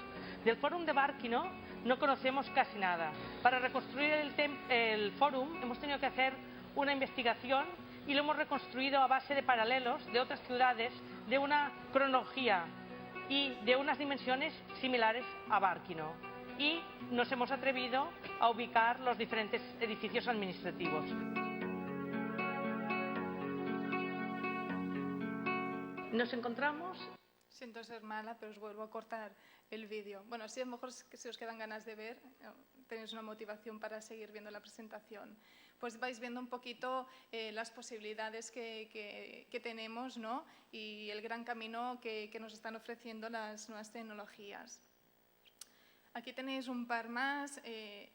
Del fórum de Barquino no conocemos casi nada. Para reconstruir el fórum hemos tenido que hacer una investigación y lo hemos reconstruido a base de paralelos de otras ciudades, de una cronología y de unas dimensiones similares a Barquino. Y nos hemos atrevido a ubicar los diferentes edificios administrativos. Nos encontramos... Siento ser mala, pero os vuelvo a cortar el vídeo. Bueno, sí, a lo mejor si os quedan ganas de ver, tenéis una motivación para seguir viendo la presentación. Pues vais viendo un poquito las posibilidades que tenemos, ¿no? Y el gran camino que nos están ofreciendo las nuevas tecnologías. Aquí tenéis un par más.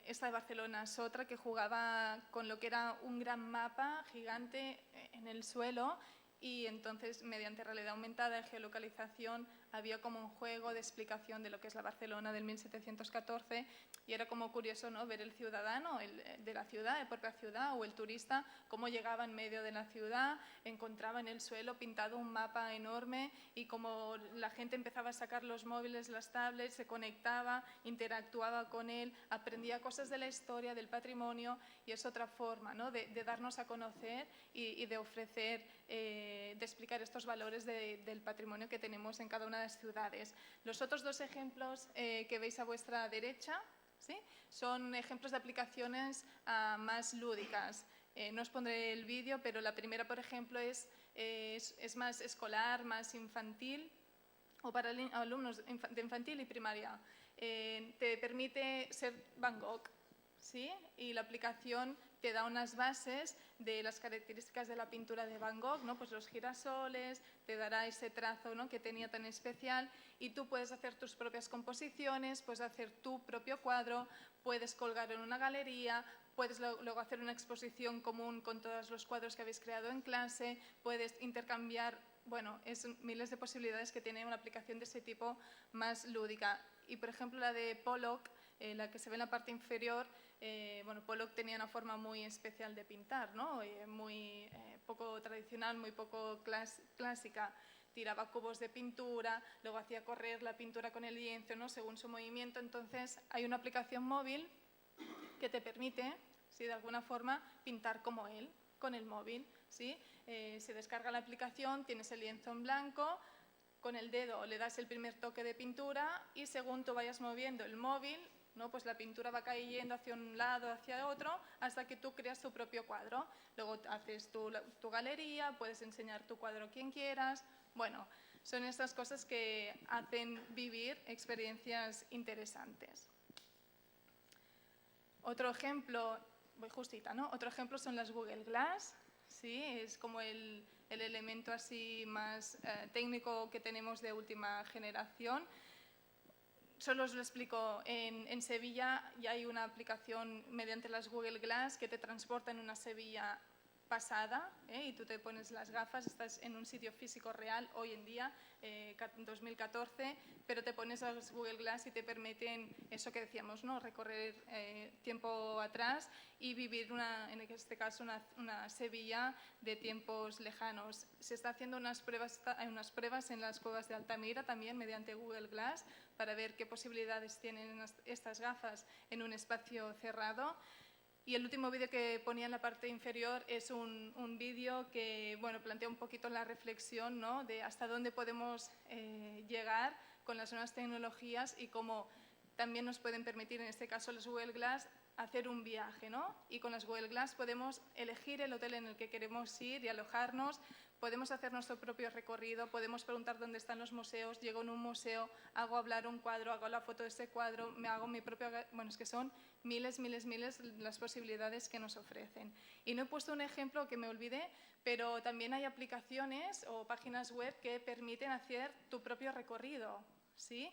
Esta de Barcelona es otra que jugaba con lo que era un gran mapa gigante en el suelo, y entonces mediante realidad aumentada y geolocalización había como un juego de explicación de lo que es la Barcelona del 1714, y era como curioso, ¿no?, ver el ciudadano de la ciudad, de propia ciudad, o el turista, cómo llegaba en medio de la ciudad, encontraba en el suelo pintado un mapa enorme, y como la gente empezaba a sacar los móviles, las tablets, se conectaba, interactuaba con él, aprendía cosas de la historia, del patrimonio, y es otra forma, ¿no?, de darnos a conocer y de ofrecer, de explicar estos valores del patrimonio que tenemos en cada una de las ciudades. Los otros dos ejemplos que veis a vuestra derecha, ¿sí?, son ejemplos de aplicaciones más lúdicas. No os pondré el vídeo, pero la primera, por ejemplo, es más escolar, más infantil, o para alumnos de infantil y primaria. te permite ser Van Gogh, ¿sí? Y la aplicación te da unas bases de las características de la pintura de Van Gogh, ¿no? Pues los girasoles, te dará ese trazo, ¿no?, que tenía tan especial, y tú puedes hacer tus propias composiciones, puedes hacer tu propio cuadro, puedes colgar en una galería, puedes luego hacer una exposición común con todos los cuadros que habéis creado en clase, puedes intercambiar, bueno, es miles de posibilidades que tiene una aplicación de ese tipo más lúdica. Y por ejemplo la de Pollock, la que se ve en la parte inferior, bueno, Pollock tenía una forma muy especial de pintar, ¿no? Muy poco tradicional, muy poco clásica. Tiraba cubos de pintura, luego hacía correr la pintura con el lienzo, ¿no?, según su movimiento. Entonces hay una aplicación móvil que te permite, ¿sí?, de alguna forma pintar como él, con el móvil, ¿sí? Se descarga la aplicación, tienes el lienzo en blanco, con el dedo le das el primer toque de pintura y según tú vayas moviendo el móvil, ¿no?, pues la pintura va cayendo hacia un lado, hacia otro, hasta que tú creas tu propio cuadro. Luego haces tu galería, puedes enseñar tu cuadro a quien quieras. Bueno, son estas cosas que hacen vivir experiencias interesantes. Otro ejemplo, voy justita, ¿no? Otro ejemplo son las Google Glass, ¿sí? Es como el elemento así más técnico que tenemos de última generación. Solo os lo explico, en Sevilla ya hay una aplicación mediante las Google Glass que te transporta en una Sevilla pasada, y tú te pones las gafas, estás en un sitio físico real hoy en día, 2014, pero te pones las Google Glass y te permiten eso que decíamos, ¿no?, recorrer tiempo atrás y vivir, en este caso, una Sevilla de tiempos lejanos. Se está haciendo unas pruebas en las cuevas de Altamira también mediante Google Glass para ver qué posibilidades tienen estas gafas en un espacio cerrado. Y el último vídeo que ponía en la parte inferior es un vídeo que, bueno, plantea un poquito la reflexión, ¿no?, de hasta dónde podemos llegar con las nuevas tecnologías y cómo también nos pueden permitir, en este caso los Google Glass, hacer un viaje, ¿no? Y con las Google Glass podemos elegir el hotel en el que queremos ir y alojarnos, podemos hacer nuestro propio recorrido, podemos preguntar dónde están los museos, llego en un museo, hago hablar un cuadro, hago la foto de ese cuadro, me hago mi propio... Bueno, es que son miles las posibilidades que nos ofrecen. Y no he puesto un ejemplo que me olvidé, pero también hay aplicaciones o páginas web que permiten hacer tu propio recorrido, ¿sí?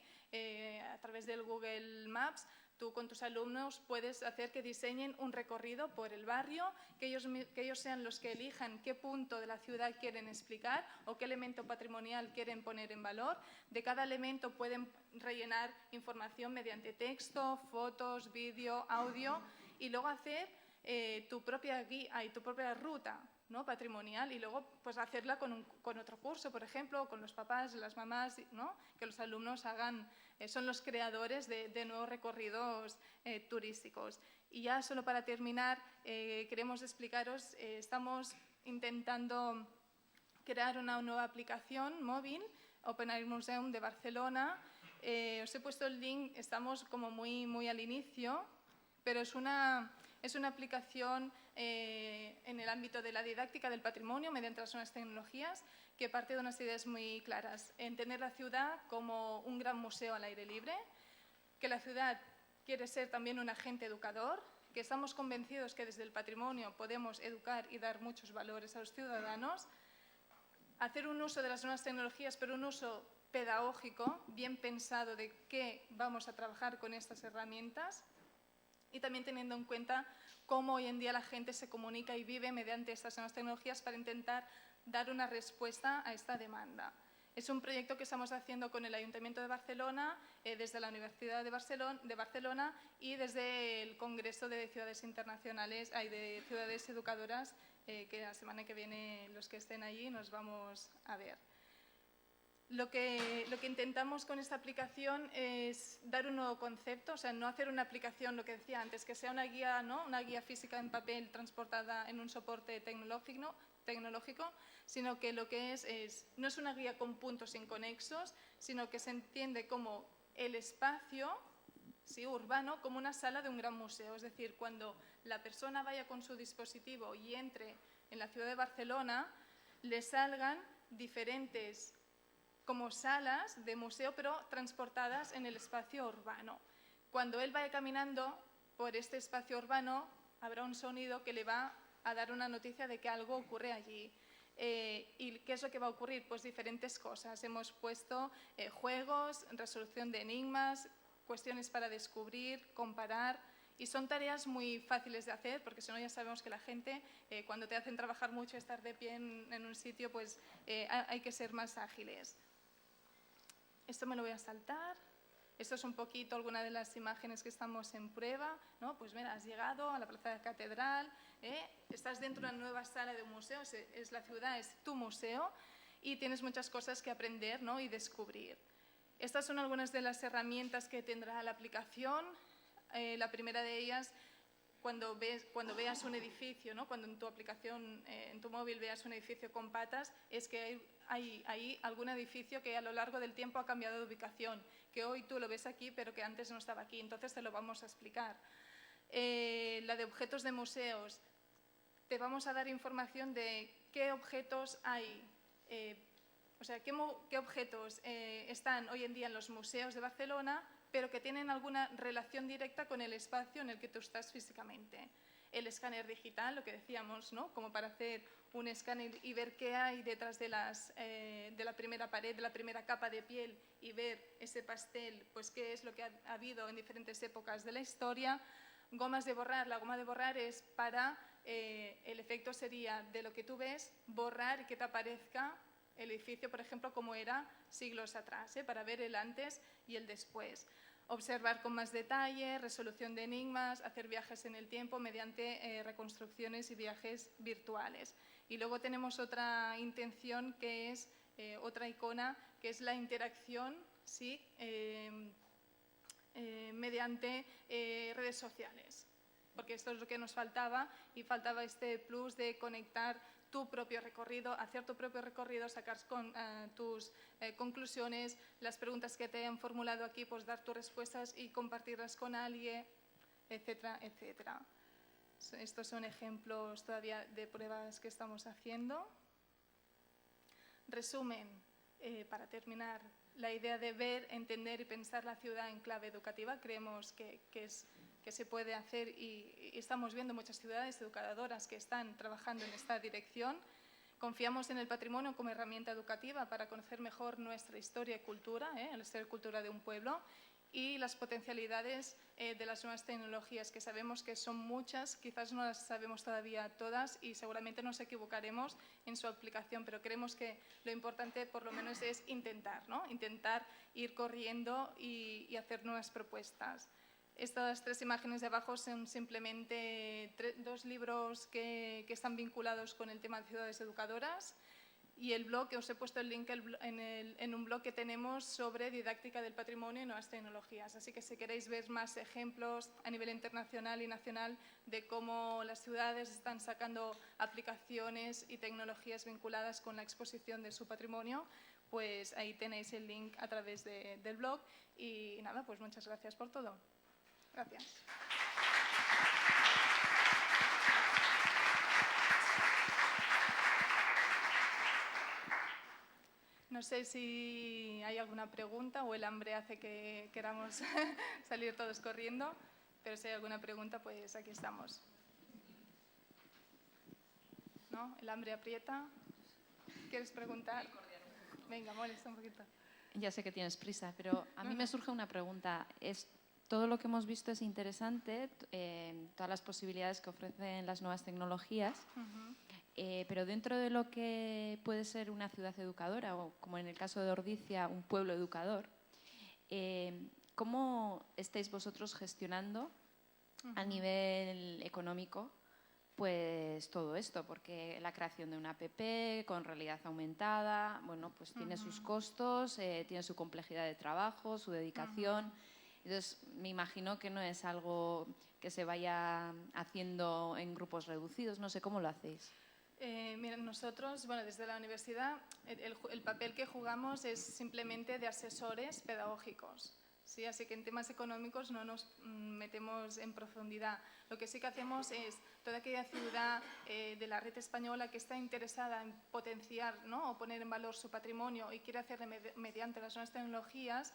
A través del Google Maps, tú con tus alumnos puedes hacer que diseñen un recorrido por el barrio, que ellos sean los que elijan qué punto de la ciudad quieren explicar o qué elemento patrimonial quieren poner en valor. De cada elemento pueden rellenar información mediante texto, fotos, vídeo, audio y luego hacer tu propia guía y tu propia ruta, ¿no?, patrimonial, y luego pues hacerla con otro curso, por ejemplo, con los papás, las mamás, ¿no?, que los alumnos hagan, son los creadores de nuevos recorridos turísticos. Y ya solo para terminar, queremos explicaros, estamos intentando crear una nueva aplicación móvil, Open Air Museum de Barcelona. Os he puesto el link, estamos como muy al inicio, pero es una aplicación en el ámbito de la didáctica del patrimonio mediante las nuevas tecnologías que parte de unas ideas muy claras. Entender la ciudad como un gran museo al aire libre, que la ciudad quiere ser también un agente educador, que estamos convencidos que desde el patrimonio podemos educar y dar muchos valores a los ciudadanos, hacer un uso de las nuevas tecnologías, pero un uso pedagógico, bien pensado de qué vamos a trabajar con estas herramientas, y también teniendo en cuenta cómo hoy en día la gente se comunica y vive mediante estas nuevas tecnologías para intentar dar una respuesta a esta demanda. Es un proyecto que estamos haciendo con el Ayuntamiento de Barcelona, desde la Universidad de Barcelona y desde el Congreso de Ciudades Internacionales, de Ciudades Educadoras, que la semana que viene los que estén allí nos vamos a ver. Lo que intentamos con esta aplicación es dar un nuevo concepto, o sea, no hacer una aplicación, lo que decía antes, que sea una guía, ¿no?, una guía física en papel transportada en un soporte tecnológico, sino que lo que no es una guía con puntos inconexos, sino que se entiende como el espacio, ¿sí?, urbano, como una sala de un gran museo. Es decir, cuando la persona vaya con su dispositivo y entre en la ciudad de Barcelona, le salgan diferentes como salas de museo, pero transportadas en el espacio urbano. Cuando él vaya caminando por este espacio urbano, habrá un sonido que le va a dar una noticia de que algo ocurre allí. ¿Y qué es lo que va a ocurrir? Pues diferentes cosas. Hemos puesto juegos, resolución de enigmas, cuestiones para descubrir, comparar, y son tareas muy fáciles de hacer, porque si no ya sabemos que la gente, cuando te hacen trabajar mucho, estar de pie en un sitio, pues hay que ser más ágiles. Esto me lo voy a saltar. Esto es un poquito alguna de las imágenes que estamos en prueba, ¿no? Pues mira, has llegado a la Plaza de la Catedral, estás dentro de una nueva sala de un museo, es la ciudad, es tu museo, y tienes muchas cosas que aprender, ¿no? Y descubrir. Estas son algunas de las herramientas que tendrá la aplicación. La primera de ellas, cuando veas un edificio, ¿no? Cuando en tu aplicación, en tu móvil veas un edificio con patas, es que hay ahí algún edificio que a lo largo del tiempo ha cambiado de ubicación, que hoy tú lo ves aquí, pero que antes no estaba aquí. Entonces te lo vamos a explicar. La de objetos de museos, te vamos a dar información de qué objetos hay, o sea, qué objetos están hoy en día en los museos de Barcelona, pero que tienen alguna relación directa con el espacio en el que tú estás físicamente. El escáner digital, lo que decíamos, ¿no? Como para hacer un escáner y ver qué hay detrás de la primera pared, de la primera capa de piel, y ver ese pastel, pues qué es lo que ha habido en diferentes épocas de la historia. Gomas de borrar, la goma de borrar es para, el efecto sería de lo que tú ves, borrar y que te aparezca el edificio, por ejemplo, como era siglos atrás, para ver el antes y el después. Observar con más detalle, resolución de enigmas, hacer viajes en el tiempo mediante reconstrucciones y viajes virtuales. Y luego tenemos otra intención que es, otra icona, que es la interacción, ¿sí? Mediante redes sociales. Porque esto es lo que nos faltaba, y faltaba este plus de conectar tu propio recorrido, hacer tu propio recorrido, sacar tus conclusiones, las preguntas que te han formulado aquí, pues dar tus respuestas y compartirlas con alguien, etcétera, etcétera. Estos son ejemplos todavía de pruebas que estamos haciendo. Resumen, para terminar, la idea de ver, entender y pensar la ciudad en clave educativa, creemos que se puede hacer, y estamos viendo muchas ciudades educadoras que están trabajando en esta dirección. Confiamos en el patrimonio como herramienta educativa para conocer mejor nuestra historia y cultura, la historia y cultura de un pueblo, y las potencialidades de las nuevas tecnologías, que sabemos que son muchas, quizás no las sabemos todavía todas y seguramente nos equivocaremos en su aplicación, pero creemos que lo importante por lo menos es intentar, ¿no? Intentar ir corriendo y hacer nuevas propuestas. Estas tres imágenes de abajo son simplemente dos libros que están vinculados con el tema de ciudades educadoras, y el blog, que os he puesto el link en un blog que tenemos sobre didáctica del patrimonio y nuevas tecnologías. Así que si queréis ver más ejemplos a nivel internacional y nacional de cómo las ciudades están sacando aplicaciones y tecnologías vinculadas con la exposición de su patrimonio, pues ahí tenéis el link a través del blog. Y nada, pues muchas gracias por todo. Gracias. No sé si hay alguna pregunta o el hambre hace que queramos salir todos corriendo, pero si hay alguna pregunta, pues aquí estamos. ¿No? ¿El hambre aprieta? ¿Quieres preguntar? Venga, molesta un poquito. Ya sé que tienes prisa, pero a mí me surge una pregunta. Todo lo que hemos visto es interesante, todas las posibilidades que ofrecen las nuevas tecnologías, pero dentro de lo que puede ser una ciudad educadora, o como en el caso de Ordizia, un pueblo educador, ¿cómo estáis vosotros gestionando a nivel económico pues todo esto? Porque la creación de una app con realidad aumentada, bueno, pues tiene sus costos, tiene su complejidad de trabajo, su dedicación. Entonces, me imagino que no es algo que se vaya haciendo en grupos reducidos. No sé, ¿cómo lo hacéis? Miren, nosotros, bueno, desde la universidad, el papel que jugamos es simplemente de asesores pedagógicos. Sí, así que en temas económicos no nos metemos en profundidad. Lo que sí que hacemos es toda aquella ciudad de la red española que está interesada en potenciar, ¿no?, o poner en valor su patrimonio y quiere hacerlo mediante las nuevas tecnologías,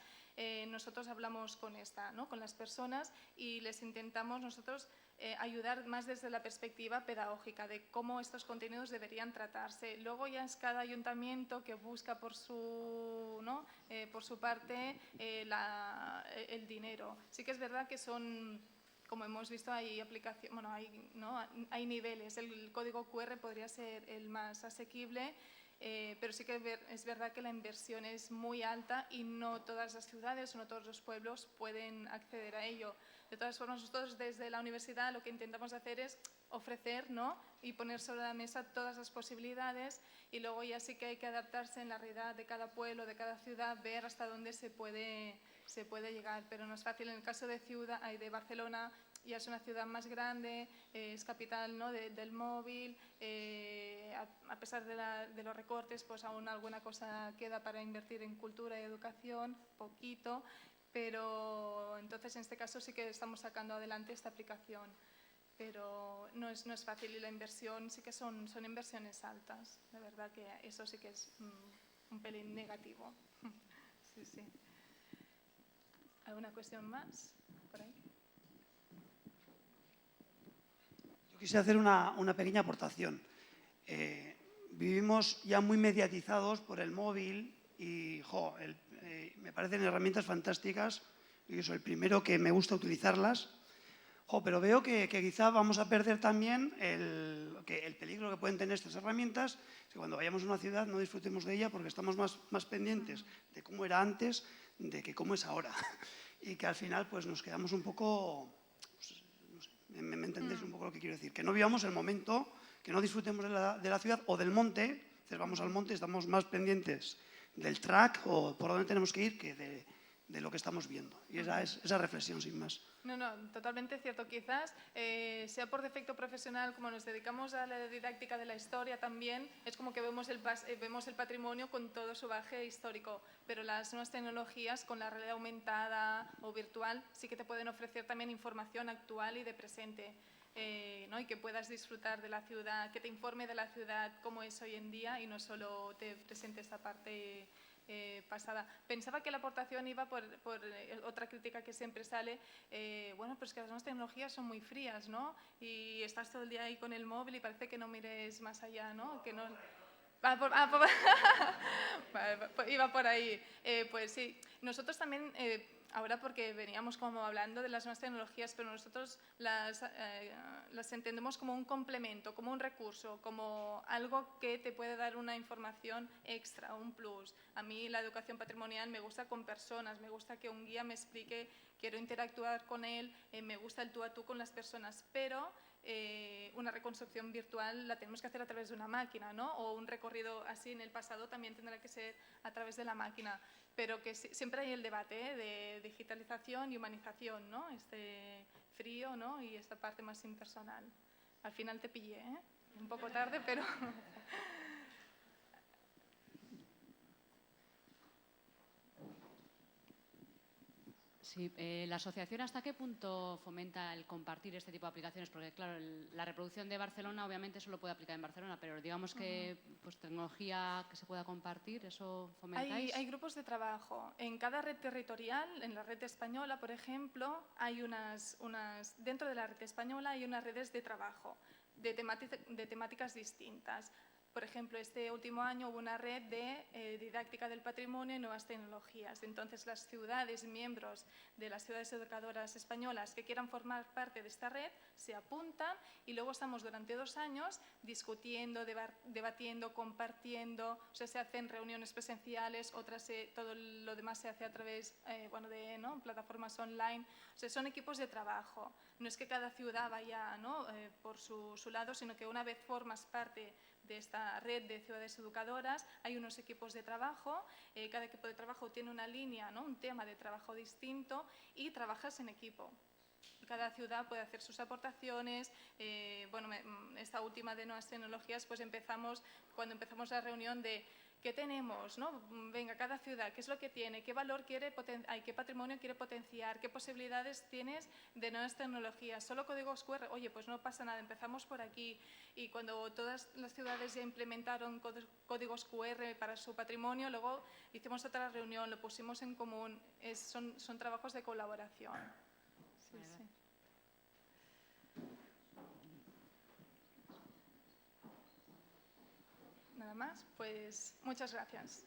nosotros hablamos con ¿no?, con las personas y les intentamos nosotros ayudar más desde la perspectiva pedagógica de cómo estos contenidos deberían tratarse. Luego ya es cada ayuntamiento que busca por su, ¿no?, por su parte el dinero. Sí que es verdad que son, como hemos visto, hay aplicaciones, bueno, hay niveles. El código QR podría ser el más asequible, pero sí que es verdad que la inversión es muy alta y no todas las ciudades o no todos los pueblos pueden acceder a ello. De todas formas, nosotros desde la universidad lo que intentamos hacer es ofrecer, ¿no?, y poner sobre la mesa todas las posibilidades, y luego ya sí que hay que adaptarse en la realidad de cada pueblo, de cada ciudad, ver hasta dónde se puede llegar, pero no es fácil. En el caso de Barcelona, ya es una ciudad más grande, es capital, ¿no?, del móvil, a pesar de los recortes, pues aún alguna cosa queda para invertir en cultura y educación, poquito, pero entonces en este caso sí que estamos sacando adelante esta aplicación, pero no es fácil, y la inversión sí que son inversiones altas, de verdad que eso sí que es un pelín negativo. Sí, sí. ¿Alguna cuestión más por ahí? Yo quisiera hacer una pequeña aportación. Vivimos ya muy mediatizados por el móvil y me parecen herramientas fantásticas. Yo soy el primero que me gusta utilizarlas, pero veo que quizá vamos a perder también el peligro que pueden tener estas herramientas, que cuando vayamos a una ciudad no disfrutemos de ella porque estamos más pendientes de cómo era antes de que cómo es ahora. Y que al final pues nos quedamos un poco, pues, no sé, me entendéis un poco lo que quiero decir, que no vivamos el momento, que no disfrutemos de la ciudad o del monte. Entonces vamos al monte y estamos más pendientes del track o por dónde tenemos que ir que de lo que estamos viendo. Y esa reflexión, sin más. No, totalmente cierto. Quizás sea por defecto profesional, como nos dedicamos a la didáctica de la historia también, es como que vemos el patrimonio con todo su bagaje histórico, pero las nuevas tecnologías con la realidad aumentada o virtual sí que te pueden ofrecer también información actual y de presente, ¿no? Y que puedas disfrutar de la ciudad, que te informe de la ciudad como es hoy en día y no solo te presente esta parte pasada. Pensaba que la aportación iba por otra crítica que siempre sale, bueno, pues que las nuevas tecnologías son muy frías, ¿no? Y estás todo el día ahí con el móvil y parece que no mires más allá, ¿no? Que no... iba por ahí. Pues sí, nosotros también, ahora porque veníamos como hablando de las nuevas tecnologías, pero nosotros las entendemos como un complemento, como un recurso, como algo que te puede dar una información extra, un plus. A mí la educación patrimonial me gusta con personas, me gusta que un guía me explique, quiero interactuar con él, me gusta el tú a tú con las personas, pero una reconstrucción virtual la tenemos que hacer a través de una máquina, ¿no? O un recorrido así en el pasado también tendrá que ser a través de la máquina, pero que siempre hay el debate de digitalización y humanización, ¿no? Este frío, ¿no? Y esta parte más impersonal. Al final te pillé, ¿eh? Un poco tarde, pero... Sí, ¿la asociación hasta qué punto fomenta el compartir este tipo de aplicaciones? Porque, claro, la reproducción de Barcelona obviamente solo puede aplicar en Barcelona, pero digamos que pues, tecnología que se pueda compartir, ¿eso fomentáis? Hay grupos de trabajo. En cada red territorial, en la red española, por ejemplo, hay dentro de la red española hay unas redes de trabajo de temáticas distintas. Por ejemplo, este último año hubo una red de didáctica del patrimonio y nuevas tecnologías. Entonces, las ciudades, miembros de las ciudades educadoras españolas que quieran formar parte de esta red, se apuntan y luego estamos durante 2 años discutiendo, debatiendo, compartiendo. O sea, se hacen reuniones presenciales, todo lo demás se hace a través de plataformas online. O sea, son equipos de trabajo. No es que cada ciudad vaya por su lado, sino que una vez formas parte de esta red de ciudades educadoras, hay unos equipos de trabajo, cada equipo de trabajo tiene una línea, un tema de trabajo distinto y trabajas en equipo. Cada ciudad puede hacer sus aportaciones. Esta última de nuevas tecnologías, pues cuando empezamos la reunión de ¿qué tenemos? ¿No? Venga, cada ciudad, ¿qué es lo que tiene? ¿Qué valor quiere qué patrimonio quiere potenciar? ¿Qué posibilidades tienes de nuevas tecnologías? ¿Solo códigos QR? Oye, pues no pasa nada, empezamos por aquí. Y cuando todas las ciudades ya implementaron códigos QR para su patrimonio, luego hicimos otra reunión, lo pusimos en común. Son trabajos de colaboración. Sí, sí. Nada más, pues muchas gracias.